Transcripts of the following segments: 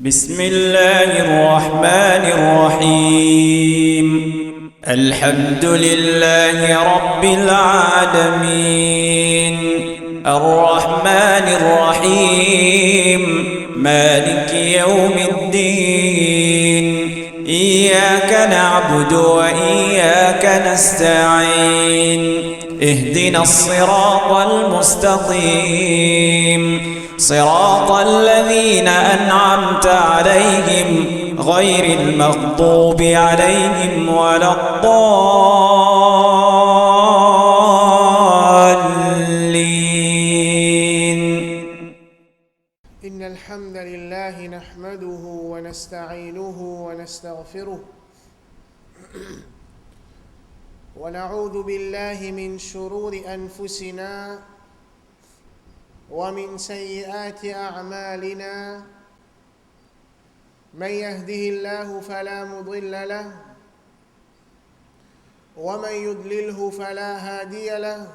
بسم الله الرحمن الرحيم الحمد لله رب العالمين الرحمن الرحيم مالك يوم الدين إياك نعبد وإياك نستعين اهدنا الصراط المستقيم صراط الذين أنعمت عليهم غير المغضوب عليهم ولا الضالين. إن الحمد لله نحمده ونستعينه ونستغفره ونعوذ بالله من شرور أنفسنا ومن سيئات أعمالنا من يهده الله فلا مضل له ومن يضلله فلا هادي له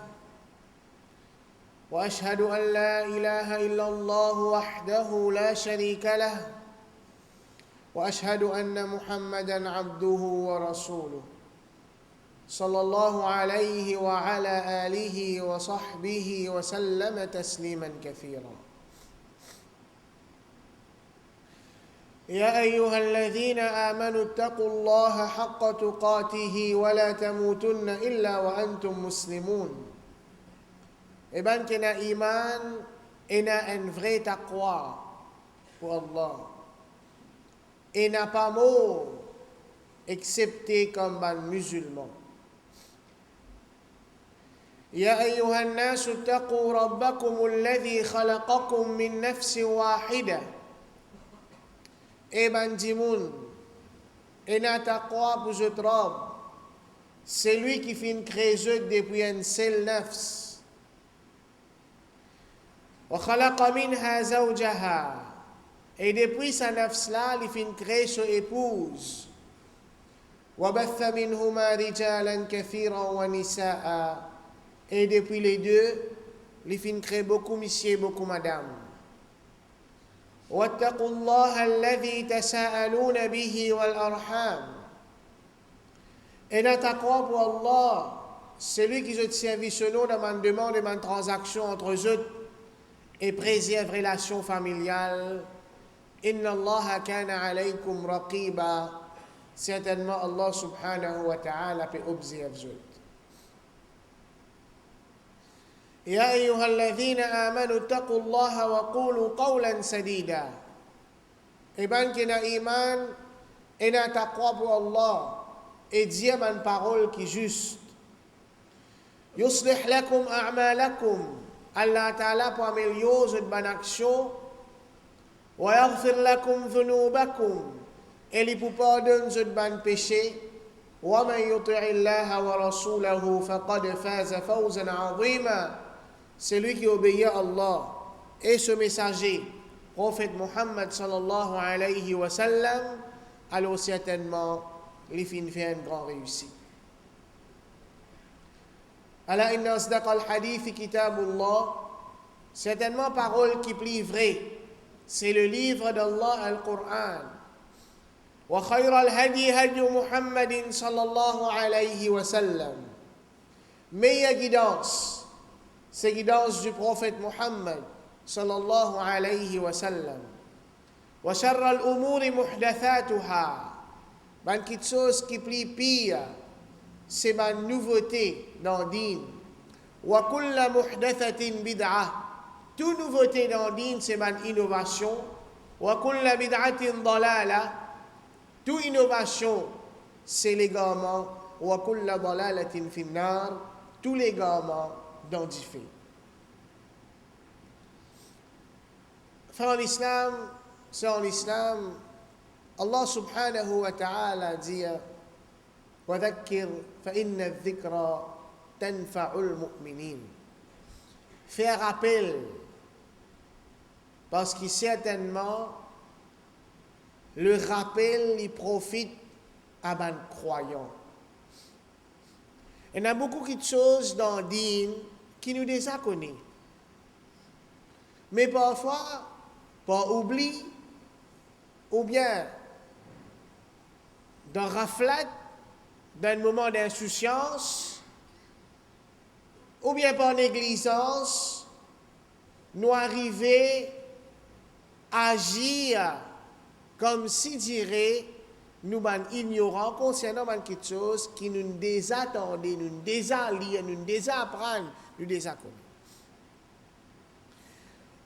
وأشهد أن لا إله إلا الله وحده لا شريك له وأشهد أن محمدًا عبده ورسوله صلى الله عليه وعلى آله وصحبه وسلم تسليما كثيرا. يا أيها الذين آمنوا اتقوا الله حق تقاته ولا تموتن إلا وأنتم مسلمون. إبن كنا إيمان إنا un vrai taqwa pour Allah. Et n'a pas mort excepté comme un musulman. يا أيها الناس اتقوا ربكم الذي خلقكم من نفس واحدة. Eben Dimoun, ena taqwa pour ce robe, c'est lui qui fait une création depuis une seule nafs. وخلق منها زوجها. Et depuis sa nafs là, il fait une création épouse. وبث منهما رجالا كثيرا ونساء. Et depuis les deux, il fait une création beaucoup monsieur, beaucoup madame. واتقوا الله الذي تساءلون به والأرحام. Et la taqwa pour Allah, c'est lui qui se servi ce nom dans ma demande et ma transaction entre eux et préserve relation familiale. Inna Allah kana alaykum raqiba. Certainement Allah subhanahu wa ta'ala peut observer eux. يا أيها الذين آمنوا اتقوا الله وقولوا قولا سديدا. Eben kena iman, ena taqwa pour Allah, et dire une parole qui est juste. يصلح لكم أعمالكم. Allah Ta'ala pour améliorer votre action. ويغفر لكم ذنوبكم. Et il pour pardonner votre péché. ومن يطع الله ورسوله فقد فاز فوزا عظيما. C'est lui qui obéit à Allah et ce messager, prophète Muhammad sallallahu alayhi wa sallam, alors certainement, il fait une grande réussite. Ala inna asdaq al-hadith kitabullah, certainement parole qui plie vrai, c'est le livre d'Allah al-Qur'an. Wa khayra al-hadi hadi Muhammadin sallallahu alayhi wa sallam. Meilleure guidance, c'est guidance du prophète Muhammad sallallahu alayhi wa sallam. Wa sharra al-umuri muhdathatuha. Ban quelque chose qui plie pire, c'est ban nouveauté dans din. Wa kulla muhdathatin bid'ah. Toute nouveauté dans din, c'est ban innovation. Wa kulla bid'atin dalala. Toute innovation, c'est l'égarement. Wa kulla dalalatin finnar. Tous les égarements dans du fait. Frère en islam, sœur en islam, Allah subhanahu wa ta'ala dit وَذَكِّرْ فَإِنَّ الذِّكْرَ تَنْفَعُ الْمُؤْمِنِينَ. Faire rappel, parce que certainement, le rappel, il profite à un croyant. Il y a beaucoup de choses dans le din qui nous ou bien d'un raflet, d'un moment d'insouciance, ou bien par négligence, nous arriver à agir comme si dirait nous sommes ignorants concernant quelque chose qui nous désattendait, nous désallier, nous désapprendre, nous désaccommer.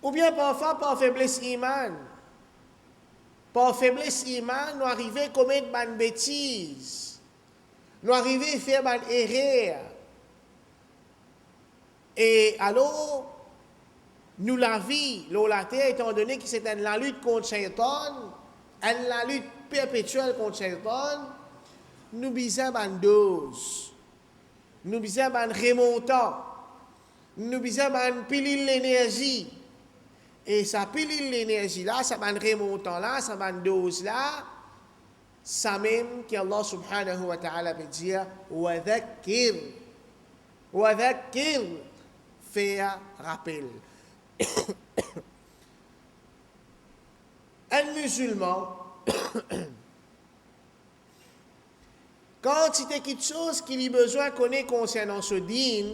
Ou bien parfois par faiblesse iman. Par faiblesse iman, nous arrivons à commettre des bêtises. Nous arrivons à faire des erreurs. Et alors, nous la vie, la terre, étant donné que c'est la lutte contre Shaitan, la lutte perpétuelle contre Shaitan, nous bisons une dose. Nous bisons un remontant. Nous bisons une pilule l'énergie. Et ça pilule l'énergie là, ça va un remontant là, ça va une dose là, ça même qu'Allah subhanahu wa ta'ala veut dire wa dhakkir, faire rappel. Un musulman, quand il y a quelque chose qu'il a besoin de connaître concernant ce dîn,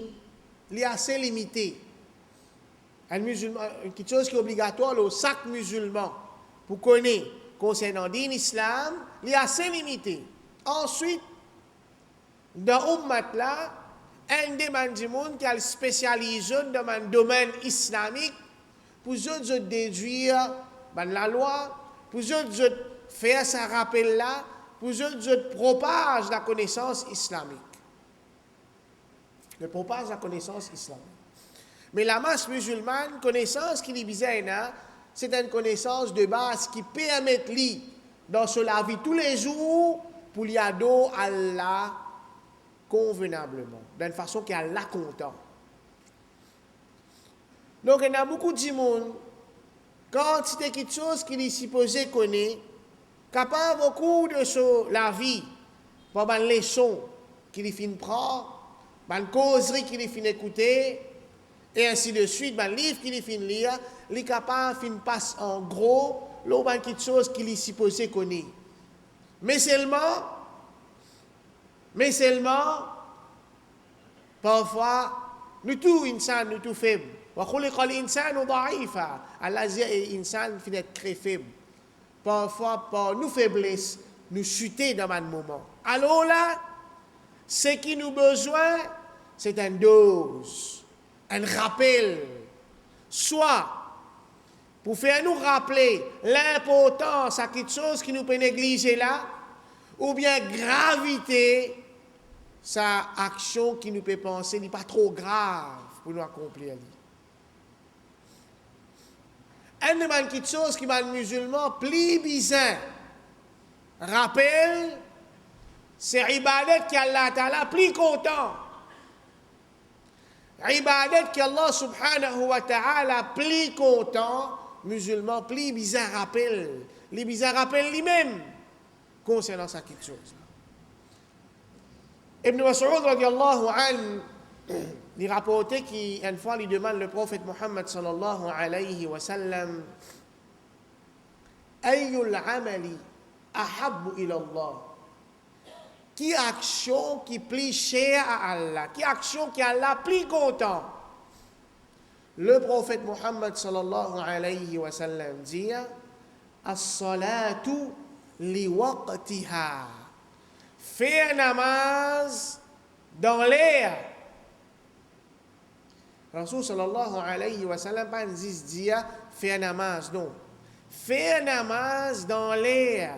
il est assez limité. Un musulman, quelque chose qui est obligatoire au chaque musulman pour connaître concernant le islam, il est assez limité. Ensuite, dans l'ummat là, un des gens qui est spécialisé dans le domaine islamique, pour eux déduire la loi, pour eux faire ce rappel là, pour eux propager la connaissance islamique. Le propage la connaissance islamique. Mais la masse musulmane, connaissance qui est bizarre, c'est une connaissance de base qui permet lui dans la vie tous les jours pour lui adorer Allah convenablement, d'une façon qui est Allah content. Donc il y a beaucoup de monde, quand c'est quelque chose qu'il est supposé connaître, capable beaucoup de la vie, pour une leçon qu'il finit prendre, une causerie qu'il finit écouter, et ainsi de suite, un livre qu'il finit lire, il est capable de passer en gros, l'autre quelque chose qu'il est supposé connaître. Mais seulement, parfois, nous tous, insan, nous tous faibles. وَخُلِقَ الْإِنسَانُ ضَعِيفًا. Allah dit, insan finit très faible. Parfois, par nos faiblesses, nous chuter dans un moment. Alors là, ce qui nous besoin, c'est une dose, un rappel. Soit pour faire nous rappeler l'importance à quelque chose qui nous peut négliger là, ou bien gravité, sa action qui nous peut penser n'est pas trop grave pour nous accomplir. Un de quelque chose qui m'a musulman plus bizarre. Rappel, c'est ibadat qui Allah Ta'ala plus content. Ibadat qui Allah subhanahu wa ta'ala plus content, musulman plus bizarre rappel. Les bizarres rappel lui-même concernant sa quelque chose. Ibn Mas'ud radiallahu anhu, il rapportait qu'une fois il demande le prophète Muhammad sallallahu alayhi wa sallam, Ayyul amali ahabbu ila Allah. Qui action qui plus chère à Allah? Qui action qui Allah plus content? Le prophète Muhammad sallallahu alayhi wa sallam dit, As-salatu li waqtiha. Faire namaz dans l'air. Rasul sallallahu alayhi wa sallam pas dit faire namaz, non. Faire namaz dans l'air.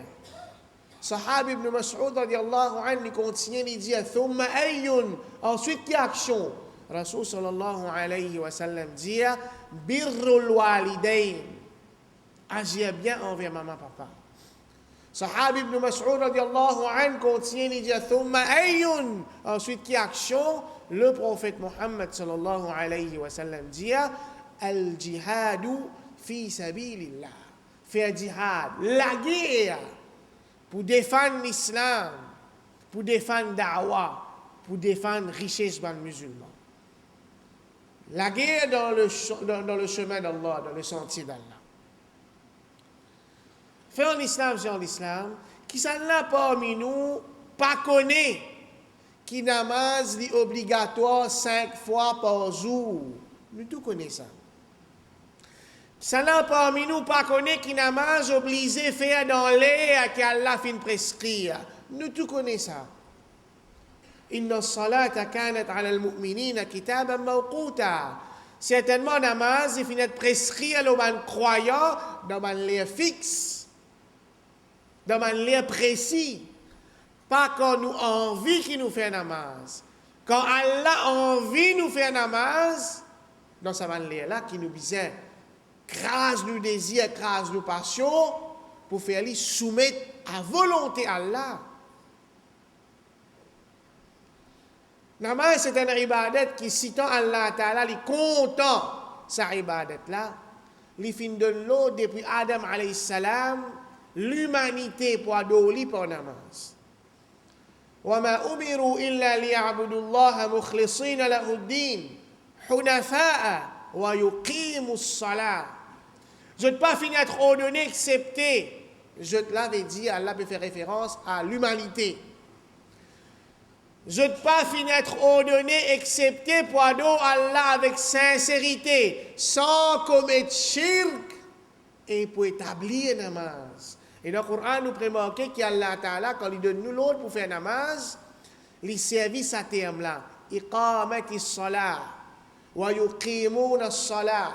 Sahab ibn Mas'ud radiallahu anhu continue, il dit thumma ayyun, ensuite qui action? Rasul sallallahu alayhi wa sallam dit birrul walidain, agir bien envers maman papa. Sahab ibn Mas'ud radiallahu anhu continue, il dit thumma ayyun, ensuite qui action? Le prophète Muhammad sallallahu alayhi wa sallam dit al jihadu fi sabilillah, faire jihad, la guerre pour défendre l'islam, pour défendre da'wah, pour défendre richesse dans le musulman. La guerre dans le chemin d'Allah, dans le sentier d'Allah. Frère en islam, c'est en islam, qui s'en a parmi nous, pas connaît, qui namaz li obligatoire 5 fois par jour. Nous tout connaissons ça. Ça n'a parmi nous pas connaît qui namaz obligé faire dans l'air qu'Allah fin prescrire. Nous tout connaissons ça. Inna salata kanat ala al-mu'minina kitaban mawquta. Certainement namaz il finit prescrit à l'homme croyant dans un l'air fixe, dans un l'air précis. Pas quand nous envie qui nous fait namaz. Quand Allah envie nous faire namaz, dans sa manière là qui nous besoin crase nos désirs, crase nos passions pour faire les soumettre à volonté Allah. Namaz c'est un ibadat qui citant Allah Ta'ala, il content sa ibadat là. Il fin de l'eau depuis Adam alayhi salam, l'humanité pour adorer pour namaz. وما أمروا إلا ليعبدوا الله مخلصين له الدين حنفاء ويقيموا الصلاة. Je ne pas finir être ordonné, excepté, je te l'avais dit, Allah peut faire référence à l'humanité. Je ne pas finir être ordonné, excepté pour adorer Allah avec sincérité, sans commettre shirk et pour établir namaz. Et dans le Coran, nous prémarquons qu'Allah Ta'ala, quand il donne nous l'autre pour faire namaz, il service à terme là. Iqamati salat. Wa yuqimuna salat.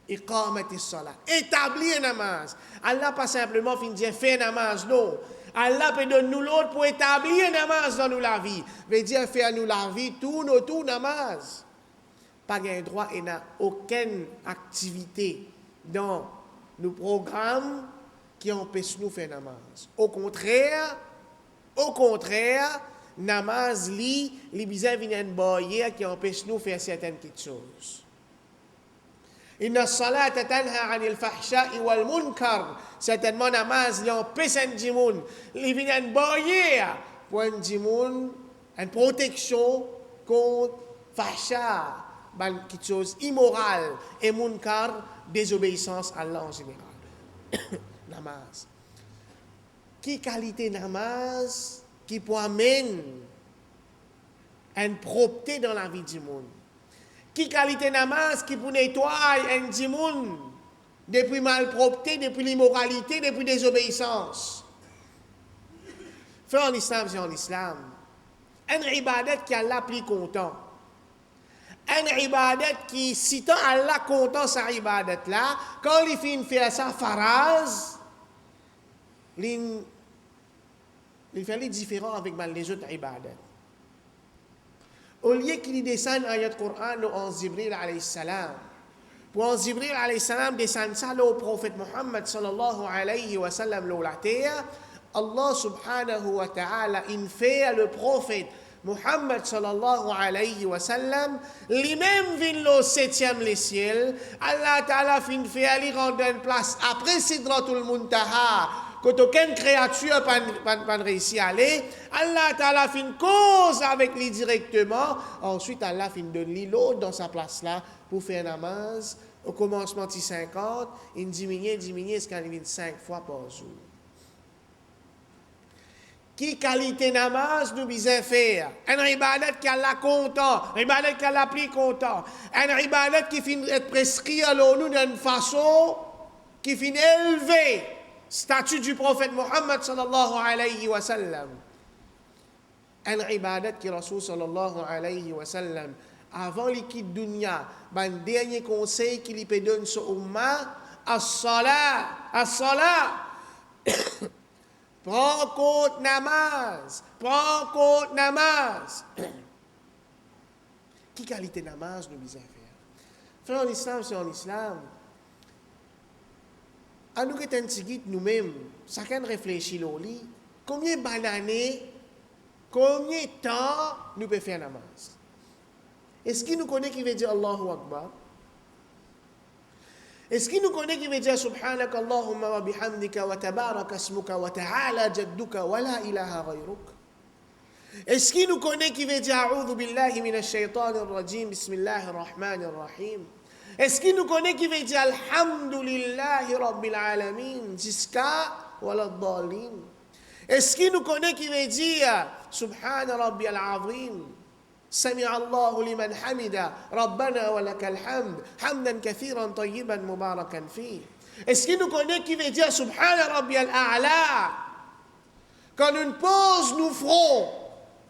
Iqamati salat. Établir namaz. Allah pas simplement fin dire faire namaz, non. Allah peut donner nous l'autre pour établir namaz dans nous la vie. Veut dire faire nous la vie, tout namaz. Pas gain droit et n'a aucune activité dans nos programmes qui empêche nous faire namaz. Au contraire, namaz li bizarre vient une barrière qui empêche nous faire certaines petites choses. Inna salata tanha 'anil fahsha'i wal munkar. Certainement namaz li empêche un djimoun, li vient une barrière pour un djimoun, une protection contre fahsha, quelque chose immoral et munkar, désobéissance à Allah en général. Namaz. Qui qualité namaz qui peut amener une propreté dans la vie du monde? Qui qualité namaz qui peut nettoyer un du monde depuis malpropreté, depuis l'immoralité, depuis désobéissance? Frère en islam, c'est en islam. Un ibadat qui Allah plus content. Un ibadat qui, citant Allah content sa ibadat là, quand il finit faire sa faraz, il fait les différents avec les autres ibadats. Au lieu qu'il descende ayat Coran en Jibril alayhi salam, pour Jibril alayhi salam descendre ça au prophète Muhammad sallallahu alayhi wa sallam la terre, Allah subhanahu wa ta'ala in fait le prophète Muhammad sallallahu alayhi wa sallam, lui-même vient au 7e les ciels, Allah ta'ala fin fait aller rendre une place après Sidratul Muntaha, quand aucune créature pas réussi à aller, Allah Ta'ala fin cause avec lui directement. Ensuite, Allah fin donne l'autre dans sa place là pour faire namaz. Au commencement, il 50, il diminue, jusqu'à 5 fois par jour. Qui qualité namaz nous besoin faire? Un ibadat qui Allah content, un ibadat qui Allah plus content, un ibadat qui fin être prescrit à nous d'une façon qui fin élevé. Statut du prophète Muhammad sallallahu alayhi wa sallam. Un ibadat qui Rasul sallallahu alayhi wa sallam, avant qu'il quitte dunya, un dernier conseil qu'il lui peut donner sur umma, as-salat. Prends compte namaz. Qui qualité namaz nous besoin faire? Frère en islam, c'est en islam. À nous qui sommes nous-mêmes, chacun réfléchit au lit, combien d'années, combien de temps nous pouvons faire namaz? Est-ce qu'il nous connaît qui veut dire Allahu Akbar? Est-ce qu'il nous connaît qui veut dire Subhanaka Allahumma wa bihamdika wa tabaraka asmuka wa ta'ala jadduka wa la ilaha ghayruk? Est-ce qu'il nous connaît qui veut dire A'udhu billahi minash shaytanir rajim, bismillahir rahmanir rahim? Est-ce qu'il nous connaît qui veut dire Alhamdulillahi Rabbil Alamin jusqu'à Waladhalin? Est-ce qu'il nous connaît qui veut dire Subhana Rabbi al-Azim? سمع الله لمن حمده ربنا ولك الحمد حمدا كثيرا طيبا مباركا فيه. Est-ce qu'il nous connaît qui veut dire Subhana Rabbi al-A'la? Quand une pose nous ferons,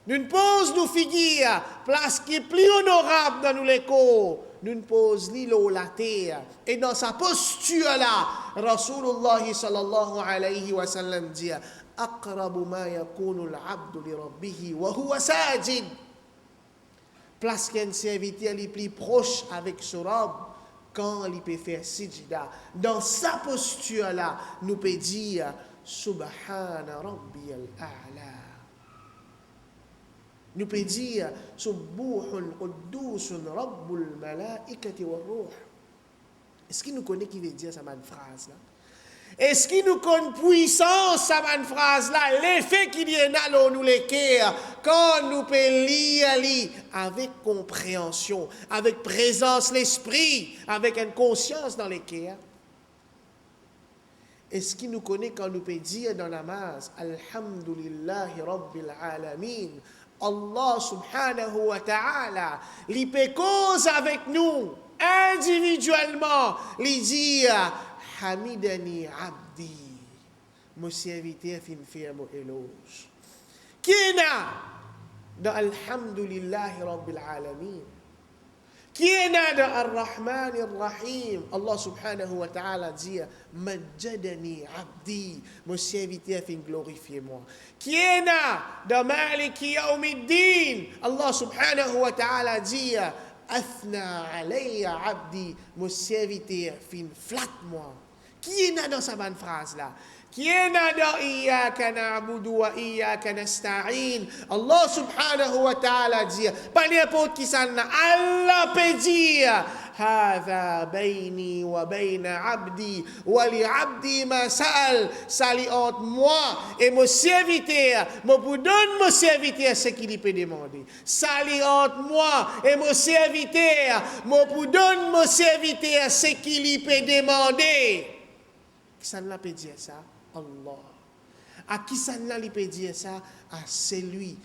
une pose nous figure, place qui est plus honorable dans nous les corps, nous pose l'îlot la terre. Et dans sa posture là, Rasulullah sallallahu alayhi wa sallam dit أقرب ما يكون العبد لربه وهو ساجد. Place qu'un serviteur est plus proche avec son robe quand il peut faire sijda. Dans sa posture là, nous peut dire Subhana Rabbi al-A'la. Nous peut dire Subuhun Quddousun Rabbul Malaikati wa Ruh. Est-ce qu'il nous connaît qui veut dire cette phrase là? Est-ce qu'il nous connaît puissance cette phrase là? L'effet qu'il y a dans nous les cœurs quand nous pouvons lire avec compréhension, avec présence l'esprit, avec une conscience dans les cœurs. Est-ce qu'il nous connaît quand nous pouvons dire dans la masse Alhamdulillahi Rabbil Alamin? Allah subhanahu wa ta'ala, il peut cause avec nous individuellement, il dit Hamidani Abdi, mon serviteur fin faire mon éloge. Qui est là dans Alhamdulillahi Rabbil Alamin? Qui est là dans Ar-Rahman Ar-Rahim? Allah subhanahu wa ta'ala dit Majjadani Abdi, mon serviteur fin glorifier moi. Qui est là dans Maliki Yawmiddin? Allah subhanahu wa ta'ala dit Athna alayya Abdi, mon serviteur fin flatte moi. Qui est là dans sa bonne phrase là? Qui est là dans Iyyaka na'budu wa iyyaka nasta'in? Allah subhanahu wa ta'ala dit, pas n'importe qui ça n'a, Allah peut dire Hadha bayni wa bayna abdi wa li abdi ma sa'al. Ça li entre moi et mon serviteur, moi pour donner mon serviteur ce qu'il peut demander. Ça li entre moi et mon serviteur, moi pour donner mon serviteur ce qu'il peut demander. Qui ça peut dire ça? Allah. À qui ça peut dire ça? À celui